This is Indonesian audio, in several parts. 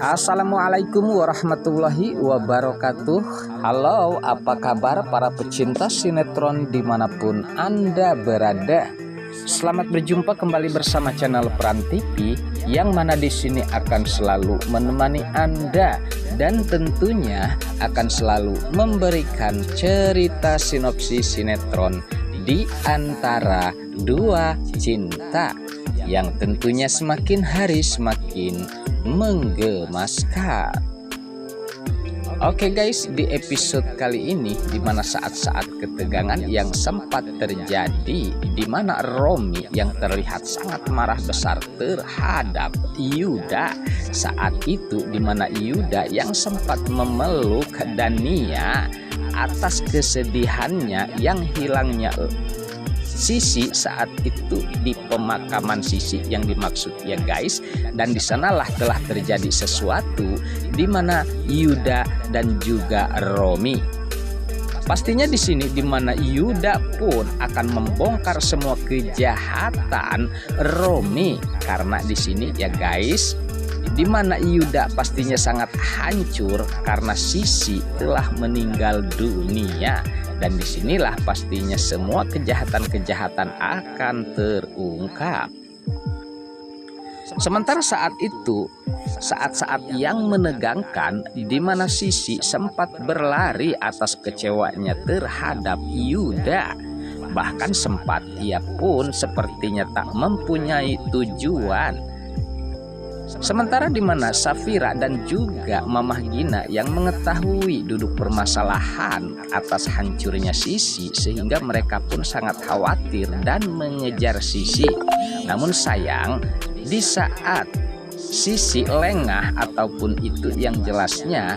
Assalamualaikum warahmatullahi wabarakatuh. Halo, apa kabar para pecinta sinetron dimanapun Anda berada? Selamat berjumpa kembali bersama channel Peran TV, yang mana di sini akan selalu menemani Anda dan tentunya akan selalu memberikan cerita sinopsis sinetron di antara dua cinta yang tentunya semakin hari semakin menggemaskan. Oke guys, di episode kali ini dimana saat-saat ketegangan yang sempat terjadi, dimana Romi yang terlihat sangat marah besar terhadap Yuda. Saat itu dimana Yuda yang sempat memeluk Dania atas kesedihannya yang hilangnya Sisi saat itu di pemakaman Sisi yang dimaksud ya guys. Dan di sanalah telah terjadi sesuatu di mana Yuda dan juga Romi. Pastinya di sini di mana Yuda pun akan membongkar semua kejahatan Romi, karena di sini ya guys, di mana Yuda pastinya sangat hancur karena Sisi telah meninggal dunia. Dan disinilah pastinya semua kejahatan-kejahatan akan terungkap. Sementara saat itu, saat-saat yang menegangkan di mana Sisi sempat berlari atas kecewanya terhadap Yuda. Bahkan sempat ia pun sepertinya tak mempunyai tujuan. Sementara di mana Safira dan juga Mamah Gina yang mengetahui duduk permasalahan atas hancurnya Sisi, sehingga mereka pun sangat khawatir dan mengejar Sisi. Namun sayang, di saat Sisi lengah ataupun itu yang jelasnya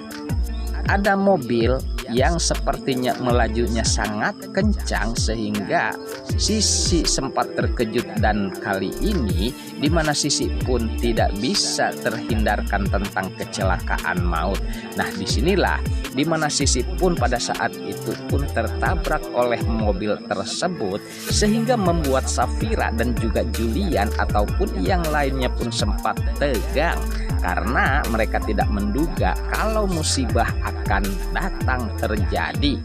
ada mobil yang sepertinya melajunya sangat kencang sehingga Sisi sempat terkejut, dan kali ini di mana Sisi pun tidak bisa terhindarkan tentang kecelakaan maut. Nah, disinilah di mana Sisi pun pada saat itu pun tertabrak oleh mobil tersebut, sehingga membuat Safira dan juga Julian ataupun yang lainnya pun sempat tegang karena mereka tidak menduga kalau musibah akan datang terjadi.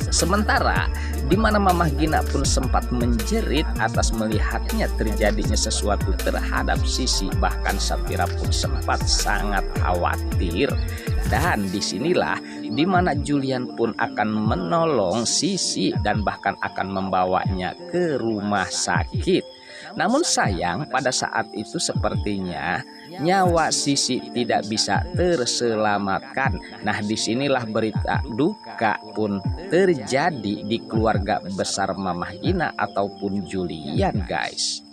Sementara di mana Mamah Gina pun sempat menjerit atas melihatnya terjadinya sesuatu terhadap Sisi, bahkan Safira pun sempat sangat khawatir. Dan disinilah di mana Julian pun akan menolong Sisi dan bahkan akan membawanya ke rumah sakit. Namun sayang pada saat itu sepertinya nyawa Sisi tidak bisa terselamatkan. Nah, disinilah berita duka pun terjadi di keluarga besar Mamah Gina ataupun Julian guys.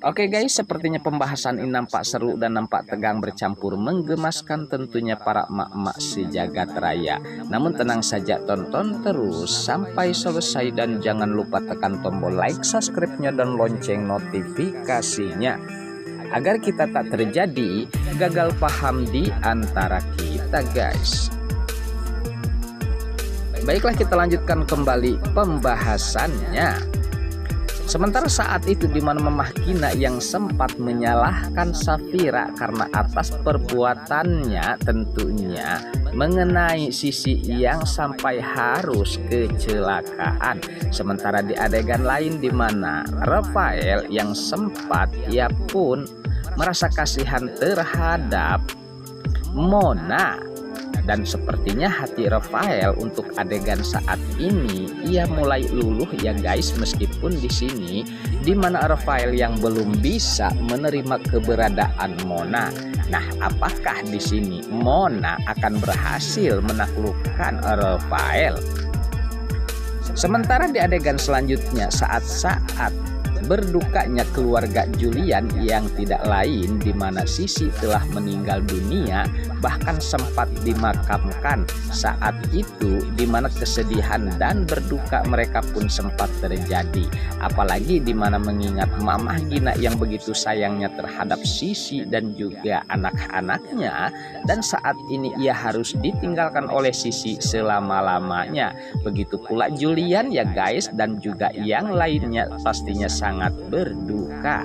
Oke guys, sepertinya pembahasan ini nampak seru dan nampak tegang bercampur menggemaskan tentunya para emak-emak sejagat raya. Namun tenang saja, tonton terus sampai selesai dan jangan lupa tekan tombol like, subscribe-nya dan lonceng notifikasinya agar kita tak terjadi gagal paham di antara kita guys. Baiklah, kita lanjutkan kembali pembahasannya. Sementara saat itu di mana Mamah Gina yang sempat menyalahkan Safira karena atas perbuatannya tentunya mengenai Sisi yang sampai harus kecelakaan. Sementara di adegan lain di mana Rafael yang sempat ia pun merasa kasihan terhadap Mona. Dan sepertinya hati Rafael untuk adegan saat ini ia mulai luluh ya guys, meskipun di sini di mana Rafael yang belum bisa menerima keberadaan Mona. Nah, apakah di sini Mona akan berhasil menaklukkan Rafael? Sementara di adegan selanjutnya saat-saat berdukanya keluarga Julian yang tidak lain di mana Sisi telah meninggal dunia, bahkan sempat dimakamkan. Saat itu di mana kesedihan dan berduka mereka pun sempat terjadi, apalagi di mana mengingat Mamah Gina yang begitu sayangnya terhadap Sisi dan juga anak-anaknya, dan saat ini ia harus ditinggalkan oleh Sisi selama-lamanya. Begitu pula Julian ya guys, dan juga yang lainnya pastinya sangat berduka.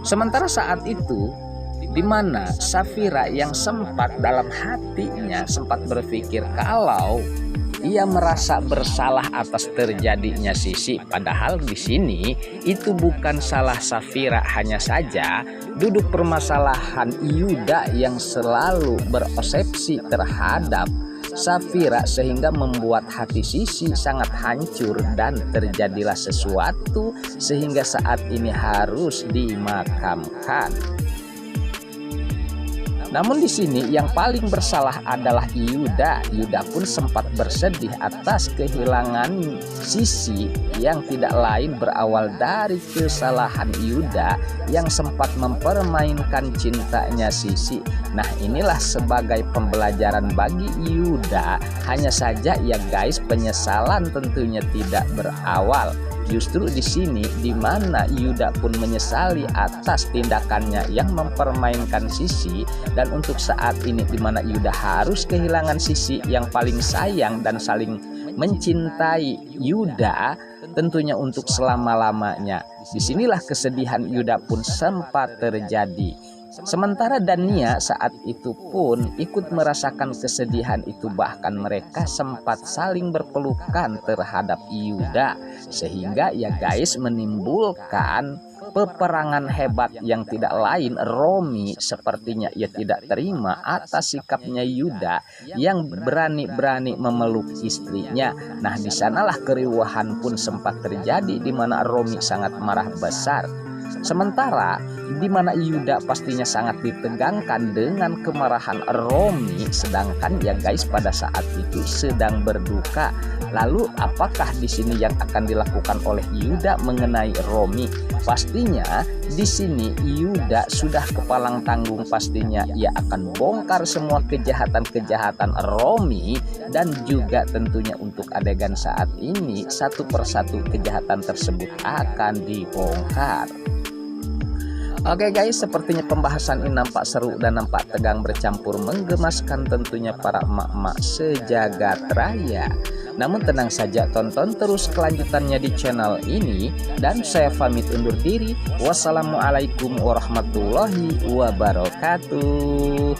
Sementara saat itu, di mana Safira yang sempat dalam hatinya sempat berpikir kalau ia merasa bersalah atas terjadinya Sisi, padahal di sini itu bukan salah Safira, hanya saja duduk permasalahan Yuda yang selalu berosepsi terhadap Safira sehingga membuat hati Sisi sangat hancur dan terjadilah sesuatu sehingga saat ini harus dimakamkan. Namun di sini yang paling bersalah adalah Yuda. Yuda pun sempat bersedih atas kehilangan Sisi yang tidak lain berawal dari kesalahan Yuda yang sempat mempermainkan cintanya Sisi. Nah, inilah sebagai pembelajaran bagi Yuda. Hanya saja ya guys, penyesalan tentunya tidak berawal. Justru di sini di mana Yuda pun menyesali atas tindakannya yang mempermainkan Sisi, dan untuk saat ini di mana Yuda harus kehilangan Sisi yang paling sayang dan saling mencintai Yuda tentunya untuk selama-lamanya. Disinilah kesedihan Yuda pun sempat terjadi. Sementara Dania saat itu pun ikut merasakan kesedihan itu, bahkan mereka sempat saling berpelukan terhadap Yuda sehingga ya guys menimbulkan peperangan hebat yang tidak lain. Romi sepertinya ia tidak terima atas sikapnya Yuda yang berani-berani memeluk istrinya. Nah, di sanalah keriuhan pun sempat terjadi di mana Romi sangat marah besar. Sementara di mana Yuda pastinya sangat ditegangkan dengan kemarahan Romi, sedangkan ya guys pada saat itu sedang berduka. Lalu apakah di sini yang akan dilakukan oleh Yuda mengenai Romi? Pastinya di sini Yuda sudah kepalang tanggung, pastinya ia akan bongkar semua kejahatan-kejahatan Romi, dan juga tentunya untuk adegan saat ini satu persatu kejahatan tersebut akan dibongkar. Oke guys, sepertinya pembahasan ini nampak seru dan nampak tegang bercampur menggemaskan tentunya para emak-emak sejagat raya. Namun tenang saja, tonton terus kelanjutannya di channel ini, dan saya pamit undur diri. Wassalamualaikum warahmatullahi wabarakatuh.